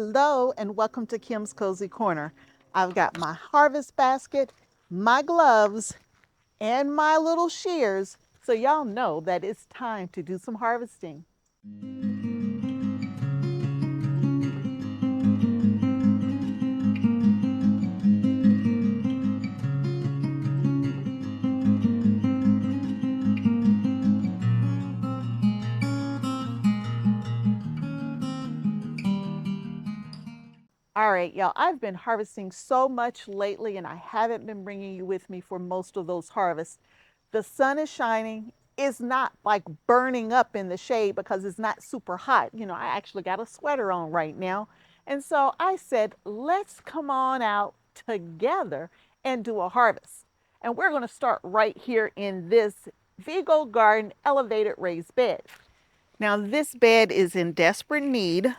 Hello and welcome to Kim's Cozy Corner. I've got my harvest basket, my gloves, and my little shears, so y'all know that it's time to do some harvesting. All right, y'all, I've been harvesting so much lately and I haven't been bringing you with me for most of those harvests. The sun is shining. It's not like burning up in the shade because it's not super hot. You know, I actually got a sweater on right now. And so I said, let's come on out together and do a harvest. And we're going to start right here in this Vego garden elevated raised bed. Now, this bed is in desperate need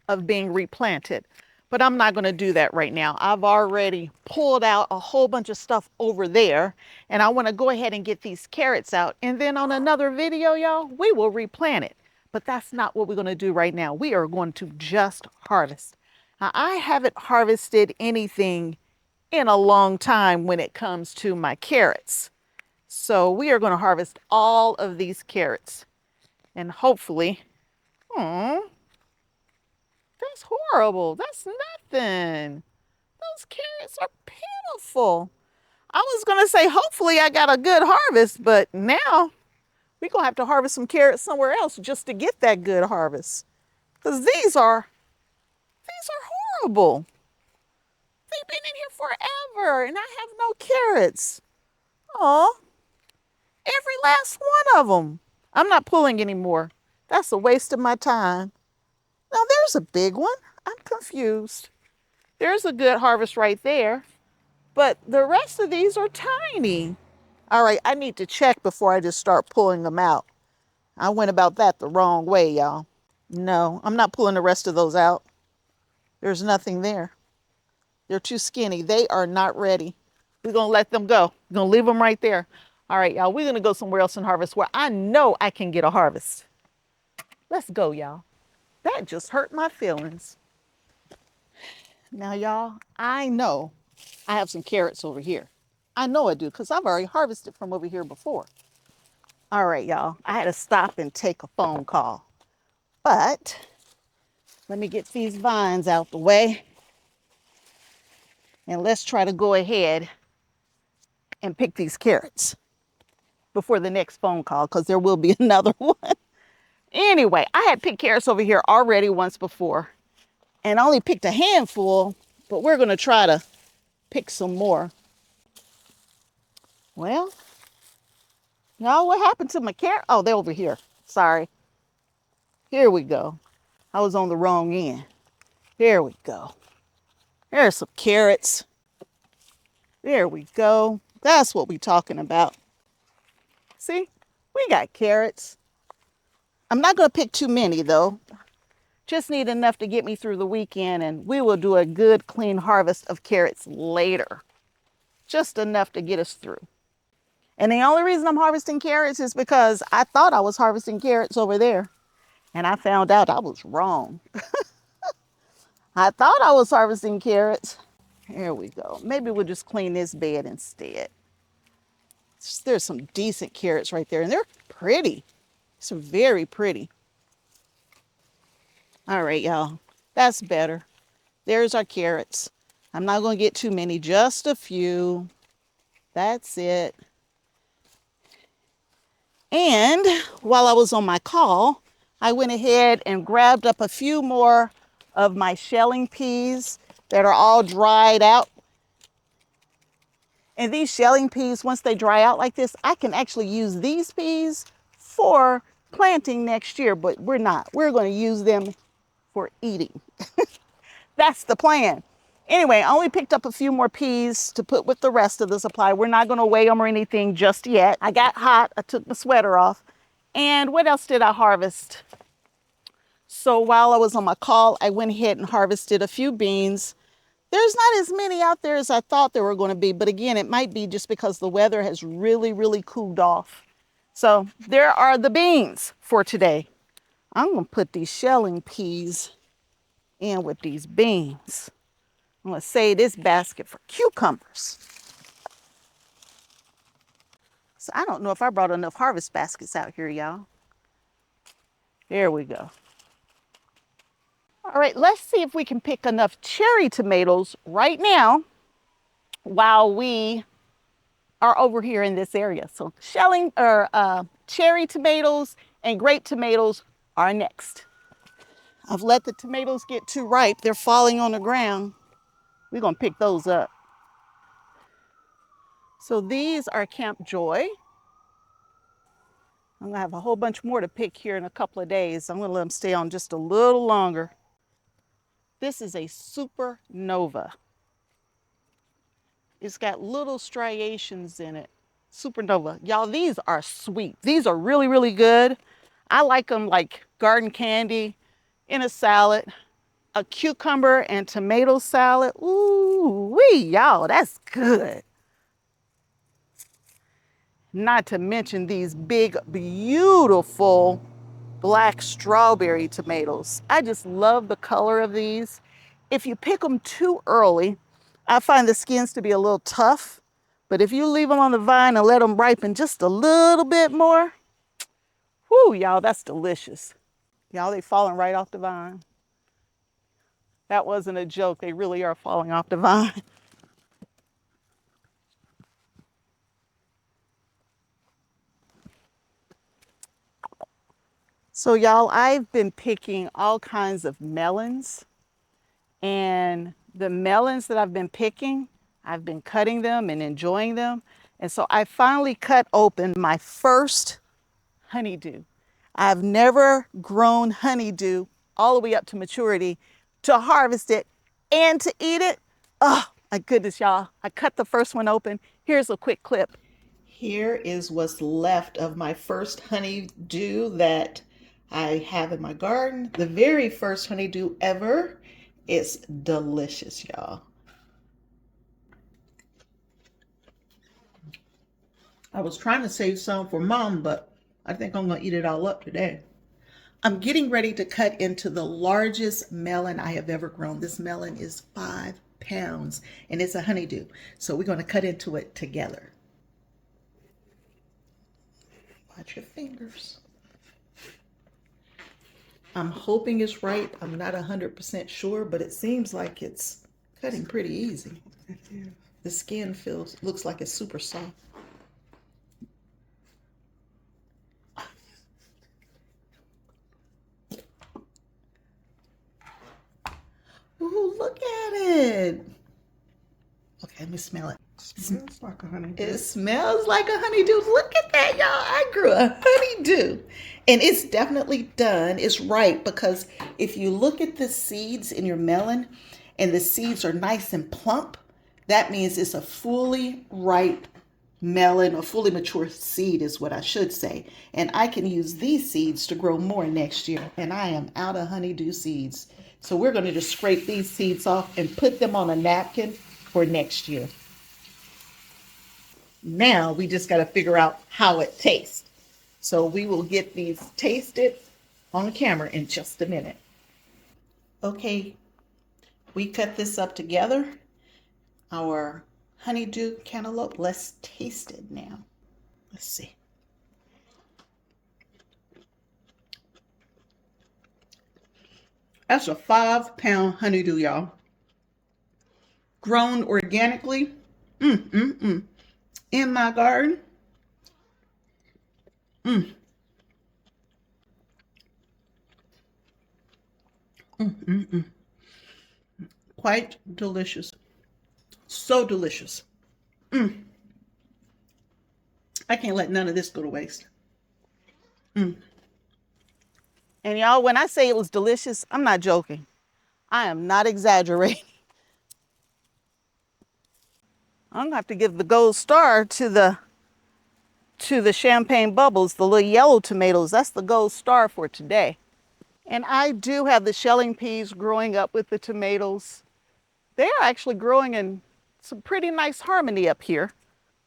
of being replanted, but I'm not going to do that right now. I've already pulled out a whole bunch of stuff over there, and I want to go ahead and get these carrots out. And then on another video, y'all, we will replant it. But that's not what we're going to do right now. We are going to just harvest. Now, I haven't harvested anything in a long time when it comes to my carrots. So we are going to harvest all of these carrots. And hopefully, that's horrible. That's nothing. Those carrots are pitiful. I was going to say, hopefully I got a good harvest, but now we're going to have to harvest some carrots somewhere else just to get that good harvest. Because these are horrible. They've been in here forever and I have no carrots. Oh, every last one of them. I'm not pulling anymore. That's a waste of my time. Now there's a big one. I'm confused. There's a good harvest right there, but the rest of these are tiny. All right, I need to check before I just start pulling them out. I went about that the wrong way, y'all. No, I'm not pulling the rest of those out. There's nothing there. They're too skinny. They are not ready. We're going to let them go. We're going to leave them right there. All right, y'all, we're going to go somewhere else and harvest where I know I can get a harvest. Let's go, y'all. That just hurt my feelings. Now, y'all, I know I have some carrots over here. I know I do because I've already harvested from over here before. All right, y'all, I had to stop and take a phone call. But let me get these vines out the way. And let's try to go ahead and pick these carrots before the next phone call because there will be another one. Anyway, I had picked carrots over here already once before. And I only picked a handful, but we're going to try to pick some more. Well, y'all, what happened to my carrot? Oh, they're over here. Sorry. Here we go. I was on the wrong end. There we go. There's some carrots. There we go. That's what we're talking about. See, we got carrots. I'm not going to pick too many, though. Just need enough to get me through the weekend, and we will do a good, clean harvest of carrots later. Just enough to get us through. And the only reason I'm harvesting carrots is because I thought I was harvesting carrots over there, and I found out I was wrong. I thought I was harvesting carrots. Here we go. Maybe we'll just clean this bed instead. There's some decent carrots right there, and they're pretty. Some very pretty. All right, y'all. That's better. There's our carrots. I'm not going to get too many, just a few. That's it. And while I was on my call, I went ahead and grabbed up a few more of my shelling peas that are all dried out. And these shelling peas, once they dry out like this, I can actually use these peas for planting next year, but we're not. We're going to use them for eating. That's the plan. Anyway, I only picked up a few more peas to put with the rest of the supply. We're not going to weigh them or anything just yet. I got hot. I took the sweater off. And what else did I harvest? So while I was on my call, I went ahead and harvested a few beans. There's not as many out there as I thought there were going to be. But again, it might be just because the weather has really, really cooled off. So there are the beans for today. I'm going to put these shelling peas in with these beans. I'm gonna save this basket for cucumbers. So I don't know if I brought enough harvest baskets out here, y'all. There we go. All right, let's see if we can pick enough cherry tomatoes right now while we are over here in this area. So cherry tomatoes and grape tomatoes are next. I've let the tomatoes get too ripe. They're falling on the ground. We're gonna pick those up. So these are Camp Joy. I'm gonna have a whole bunch more to pick here in a couple of days. I'm gonna let them stay on just a little longer. This is a supernova. It's got little striations in it. Supernova. Y'all, these are sweet. These are really, really good. I like them like garden candy in a salad, a cucumber and tomato salad. Ooh, wee, y'all, that's good. Not to mention these big, beautiful black strawberry tomatoes. I just love the color of these. If you pick them too early, I find the skins to be a little tough, but if you leave them on the vine and let them ripen just a little bit more, whoo, y'all, that's delicious. Y'all, they falling right off the vine. That wasn't a joke. They really are falling off the vine. So y'all, I've been picking all kinds of melons, and the melons that I've been picking, I've been cutting them and enjoying them. And so I finally cut open my first honeydew. I've never grown honeydew all the way up to maturity to harvest it and to eat it. Oh my goodness, y'all. I cut the first one open. Here's a quick clip. Here is what's left of my first honeydew that I have in my garden. The very first honeydew ever. It's delicious, y'all. I was trying to save some for Mom, but I think I'm gonna eat it all up today. I'm getting ready to cut into the largest melon I have ever grown. This melon is 5 pounds and it's a honeydew. So we're gonna cut into it together. Watch your fingers. I'm hoping it's right. I'm not 100% sure, but it seems like it's cutting pretty easy. The skin looks like it's super soft. Ooh, look at it. Okay, let me smell it. Smells like a honeydew. It smells like a honeydew. Look at that, y'all. I grew a honeydew. And it's definitely done. It's ripe because if you look at the seeds in your melon and the seeds are nice and plump, that means it's a fully ripe melon, or fully mature seed is what I should say. And I can use these seeds to grow more next year. And I am out of honeydew seeds. So we're going to just scrape these seeds off and put them on a napkin for next year. Now we just got to figure out how it tastes. So we will get these tasted on camera in just a minute. Okay, we cut this up together. Our honeydew cantaloupe. Let's taste it now. Let's see. That's a 5-pound honeydew, y'all. Grown organically. In my garden. Quite delicious. So delicious. I can't let none of this go to waste. And y'all, when I say it was delicious, I'm not joking. I am not exaggerating. I'm gonna have to give the gold star to the champagne bubbles, the little yellow tomatoes. That's the gold star for today. And I do have the shelling peas growing up with the tomatoes. They are actually growing in some pretty nice harmony up here.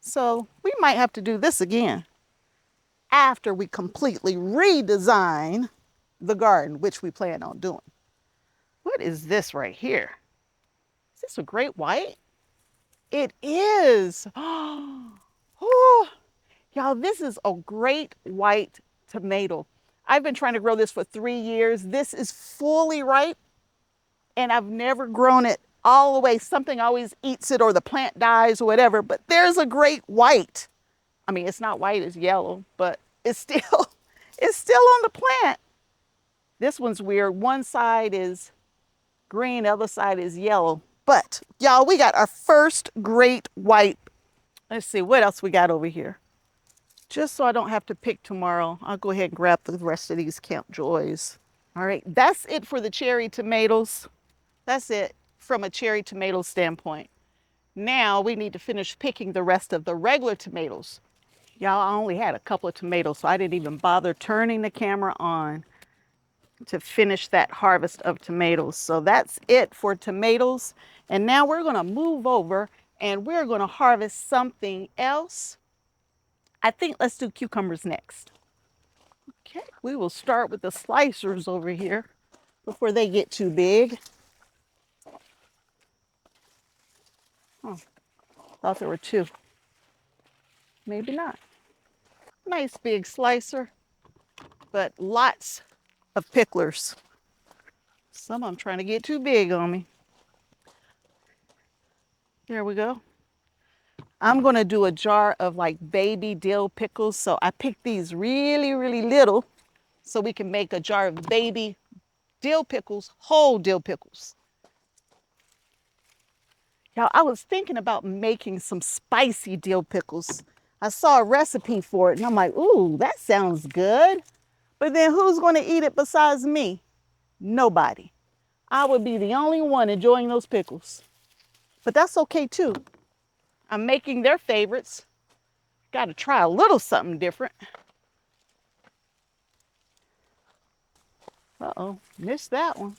So we might have to do this again after we completely redesign the garden, which we plan on doing. Woo, What is this right here? Is this a great white? It is. Oh, y'all, this is a great white tomato. I've been trying to grow this for 3 years. This is fully ripe, and I've never grown it all the way. Something always eats it or the plant dies or whatever, but there's a great white. I mean, it's not white, it's yellow, but it's still, it's still on the plant. This one's weird. One side is green, the other side is yellow. But y'all, we got our first great white. Let's see what else we got over here. Just so I don't have to pick tomorrow, I'll go ahead and grab the rest of these Camp Joys. All right, that's it for the cherry tomatoes. That's it from a cherry tomato standpoint. Now we need to finish picking the rest of the regular tomatoes. Y'all, I only had a couple of tomatoes, so I didn't even bother turning the camera on to finish that harvest of tomatoes. So that's it for tomatoes. And now we're gonna move over and we're gonna harvest something else. I think let's do cucumbers next. Okay, we will start with the slicers over here before they get too big. Oh, thought there were two. Maybe not. Nice big slicer, but lots of picklers. Some of them trying to get too big on me. There we go. I'm gonna do a jar of like baby dill pickles. So I picked these really, really little so we can make a jar of baby dill pickles, whole dill pickles. Y'all, I was thinking about making some spicy dill pickles. I saw a recipe for it and I'm like, ooh, that sounds good. But then who's gonna eat it besides me? Nobody. I would be the only one enjoying those pickles. But that's okay too. I'm making their favorites. Got to try a little something different. Uh-oh, missed that one.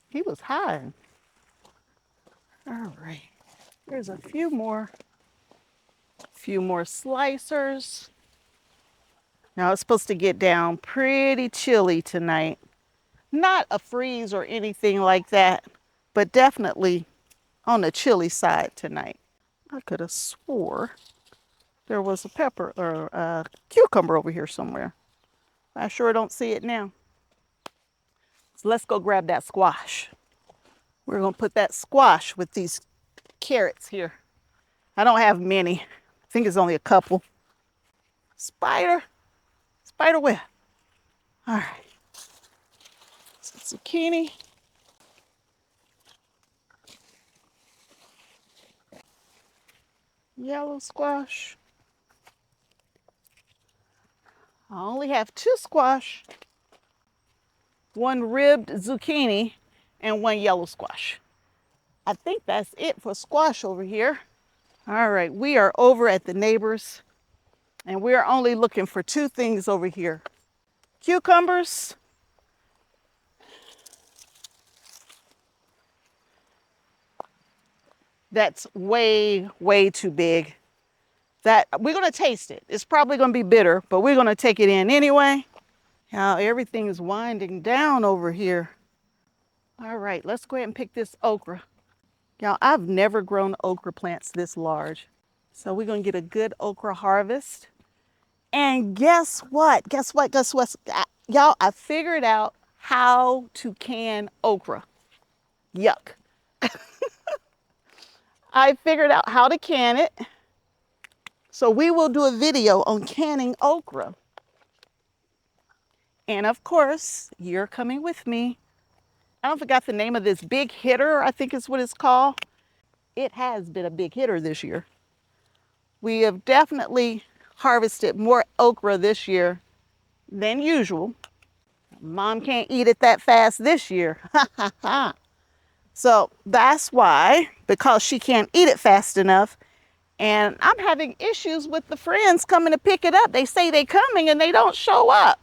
He was hiding. All right, there's a few more slicers. Now it's supposed to get down pretty chilly tonight. Not a freeze or anything like that, but definitely on the chilly side tonight. I could have swore there was a pepper or a cucumber over here somewhere. I sure don't see it now. So let's go grab that squash. We're gonna put that squash with these carrots here. I don't have many. I think it's only a couple. Spider web. All right. Some zucchini. Yellow squash. I only have 2 squash, 1 ribbed zucchini, and 1 yellow squash. I think that's it for squash over here. All right, we are over at the neighbors, and we're only looking for 2 things over here. Cucumbers. That's way, way too big. That we're gonna taste it. It's probably gonna be bitter, but we're gonna take it in anyway. Now everything is winding down over here. All right, let's go ahead and pick this okra. Y'all, I've never grown okra plants this large. So we're gonna get a good okra harvest. And guess what? Y'all, I figured out how to can okra. Yuck. I figured out how to can it. So we will do a video on canning okra. And of course, you're coming with me. I don't forget the name of this big hitter, I think is what it's called. It has been a big hitter this year. We have definitely harvested more okra this year than usual. Mom can't eat it that fast this year. So that's why, because she can't eat it fast enough, and I'm having issues with the friends coming to pick it up. They say they're coming and they don't show up.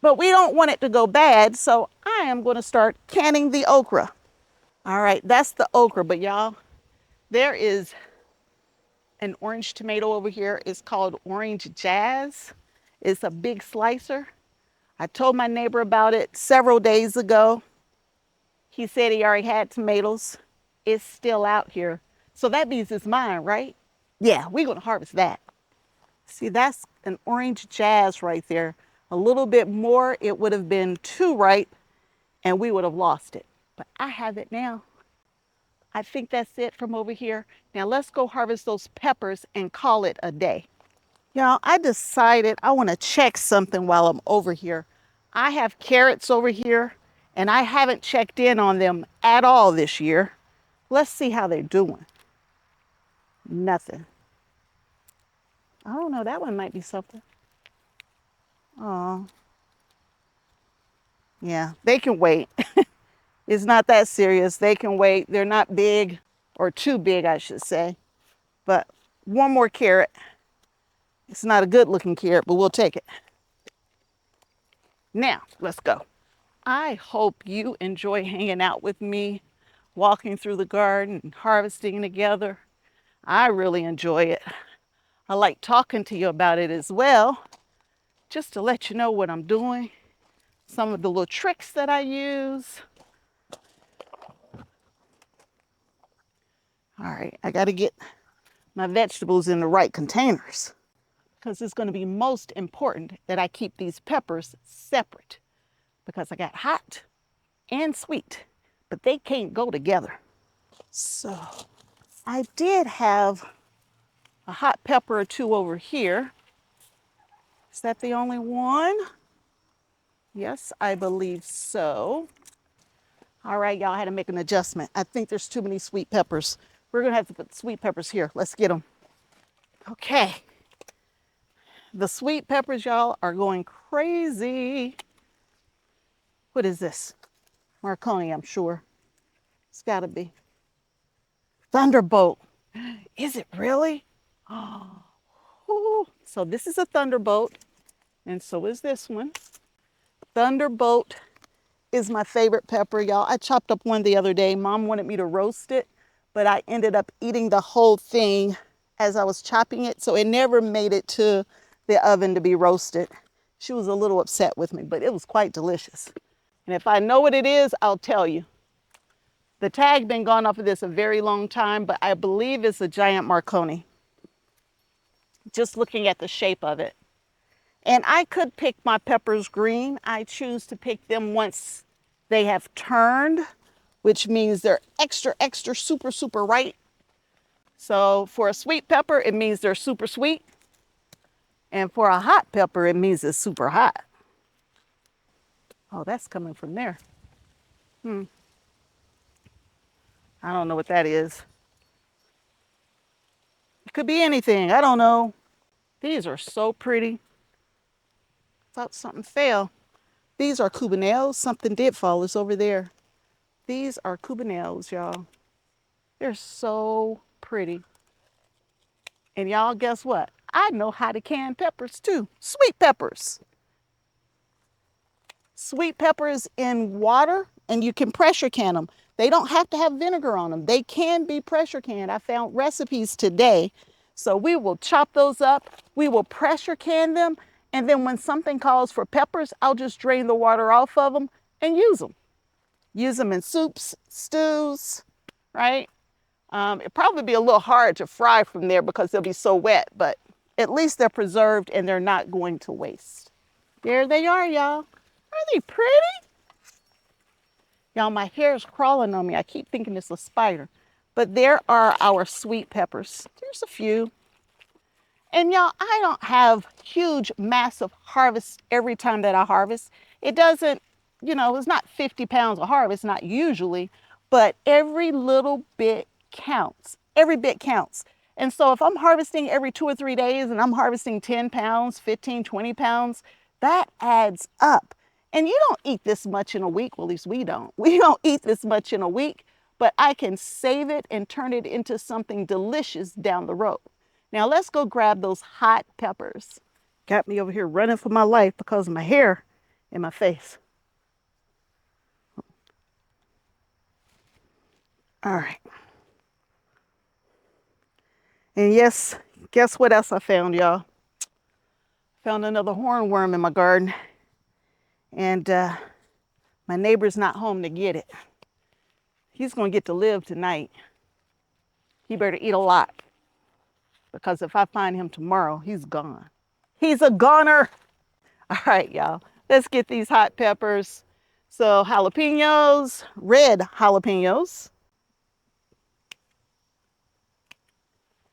But we don't want it to go bad, so I am going to start canning the okra. All right, that's the okra, but y'all, there is an orange tomato over here. It's called Orange Jazz. It's a big slicer. I told my neighbor about it several days ago. He said he already had tomatoes. It's still out here. So that means it's mine, right? Yeah, we're going to harvest that. See, that's an orange jazz right there. A little bit more, it would have been too ripe and we would have lost it. But I have it now. I think that's it from over here. Now let's go harvest those peppers and call it a day. Y'all, I decided I want to check something while I'm over here. I have carrots over here and I haven't checked in on them at all this year. Let's see how they're doing. Nothing. I don't know, that one might be something. Oh, yeah, they can wait. It's not that serious. They can wait. They're not big, or too big, I should say. But one more carrot. It's not a good looking carrot, but we'll take it. Now, let's go. I hope you enjoy hanging out with me, walking through the garden, harvesting together. I really enjoy it. I like talking to you about it as well, just to let you know what I'm doing, some of the little tricks that I use. All right, I got to get my vegetables in the right containers because it's going to be most important that I keep these peppers separate because I got hot and sweet, but they can't go together. So I did have a hot pepper or two over here. Is that the only one? Yes, I believe so. All right, y'all, I had to make an adjustment. I think there's too many sweet peppers. We're gonna have to put sweet peppers here. Let's get them. Okay. The sweet peppers, y'all, are going crazy. What is this? Marconi, I'm sure. It's gotta be. Thunderbolt. Is it really? Oh, so this is a Thunderbolt, and so is this one. Thunderbolt is my favorite pepper, y'all. I chopped up one the other day. Mom wanted me to roast it, but I ended up eating the whole thing as I was chopping it, so it never made it to the oven to be roasted. She was a little upset with me, but it was quite delicious. And if I know what it is, I'll tell you. The tag been gone off of this a very long time, but I believe it's a giant Marconi. Just looking at the shape of it. And I could pick my peppers green. I choose to pick them once they have turned, which means they're extra, extra, super, super ripe. So for a sweet pepper, it means they're super sweet. And for a hot pepper, it means it's super hot. Oh, that's coming from there. I don't know what that is. It could be anything. I don't know. These are so pretty. Thought something fell. These are cubanelles. Something did fall. It's over there. These are cubanelles, y'all. They're so pretty. And y'all, guess what? I know how to can peppers too. Sweet peppers. Sweet peppers in water, and you can pressure can them. They don't have to have vinegar on them. They can be pressure canned. I found recipes today. So we will chop those up. We will pressure can them. And then when something calls for peppers, I'll just drain the water off of them and use them. Use them in soups, stews, right? It'd probably be a little hard to fry from there because they'll be so wet, but at least they're preserved and they're not going to waste. There they are, y'all. Are they pretty? Y'all, my hair is crawling on me. I keep thinking it's a spider. But there are our sweet peppers. There's a few. And y'all, I don't have huge, massive harvests every time that I harvest. It doesn't, it's not 50 pounds a harvest, not usually, but every little bit counts. Every bit counts. And so if I'm harvesting every 2 or 3 days and I'm harvesting 10 pounds, 15, 20 pounds, that adds up. And you don't eat this much in a week. Well, at least we don't. We don't eat this much in a week, but I can save it and turn it into something delicious down the road. Now let's go grab those hot peppers. Got me over here running for my life because of my hair in my face. All right. And yes, guess what else I found, y'all? Found another hornworm in my garden. And my neighbor's not home to get it. He's going to get to live tonight. He better eat a lot, because if I find him tomorrow, he's gone. He's a goner. All right, y'all. Let's get these hot peppers. So jalapenos, red jalapenos,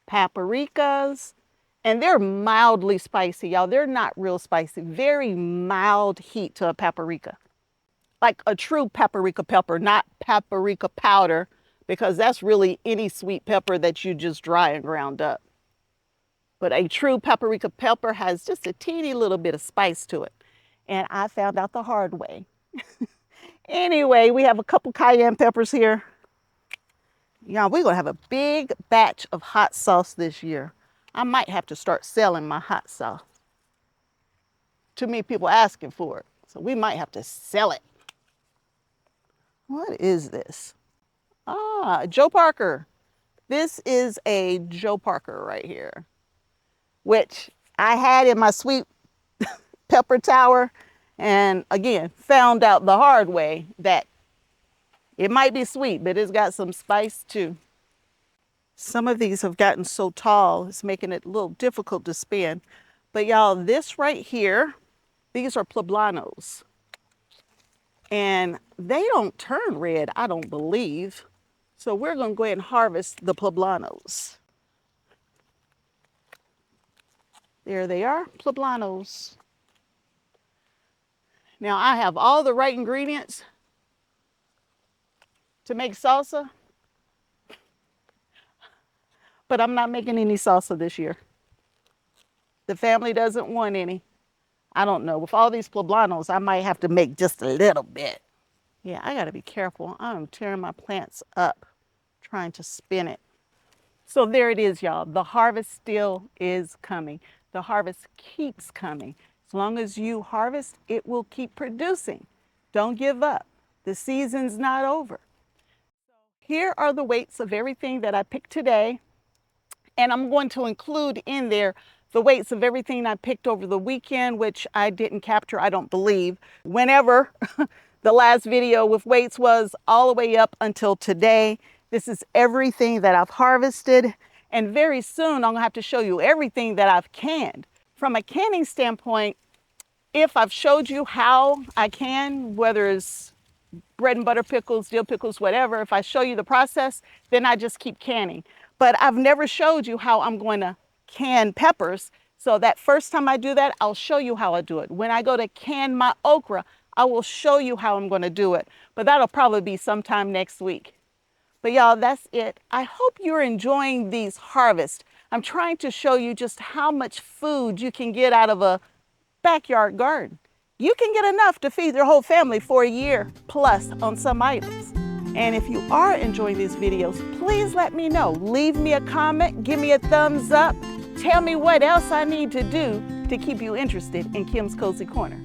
paprikas, and they're mildly spicy, y'all. They're not real spicy. Very mild heat to a paprika. Like a true paprika pepper, not paprika powder, because that's really any sweet pepper that you just dry and ground up. But a true paprika pepper has just a teeny little bit of spice to it. And I found out the hard way. Anyway, we have a couple cayenne peppers here. Y'all, we're going to have a big batch of hot sauce this year. I might have to start selling my hot sauce. Too many people asking for it. So we might have to sell it. What is this? Ah, Joe Parker. This is a Joe Parker right here, which I had in my sweet pepper tower. And again, found out the hard way that it might be sweet, but it's got some spice too. Some of these have gotten so tall, it's making it a little difficult to spin. But y'all, this right here, these are poblanos. And they don't turn red, I don't believe. So we're gonna go ahead and harvest the poblanos. There they are, poblanos. Now I have all the right ingredients to make salsa, but I'm not making any salsa this year. The family doesn't want any. I don't know, with all these poblanos, I might have to make just a little bit. Yeah, I gotta be careful. I'm tearing my plants up, trying to spin it. So there it is, y'all. The harvest still is coming. The harvest keeps coming. As long as you harvest, it will keep producing. Don't give up. The season's not over. Here are the weights of everything that I picked today. And I'm going to include in there the weights of everything I picked over the weekend, which I didn't capture, I don't believe. Whenever the last video with weights was, all the way up until today. This is everything that I've harvested. And very soon I'm gonna have to show you everything that I've canned. From a canning standpoint, if I've showed you how I can, whether it's bread and butter pickles, dill pickles, whatever, if I show you the process, then I just keep canning. But I've never showed you how I'm going to can peppers. So that first time I do that, I'll show you how I do it. When I go to can my okra, I will show you how I'm going to do it. But that'll probably be sometime next week. But y'all, that's it. I hope you're enjoying these harvests. I'm trying to show you just how much food you can get out of a backyard garden. You can get enough to feed your whole family for a year plus on some items. And if you are enjoying these videos, please let me know. Leave me a comment, give me a thumbs up. Tell me what else I need to do to keep you interested in Kim's Cozy Corner.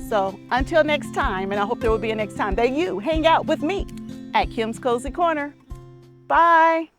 So until next time, and I hope there will be a next time that you hang out with me at Kim's Cozy Corner. Bye.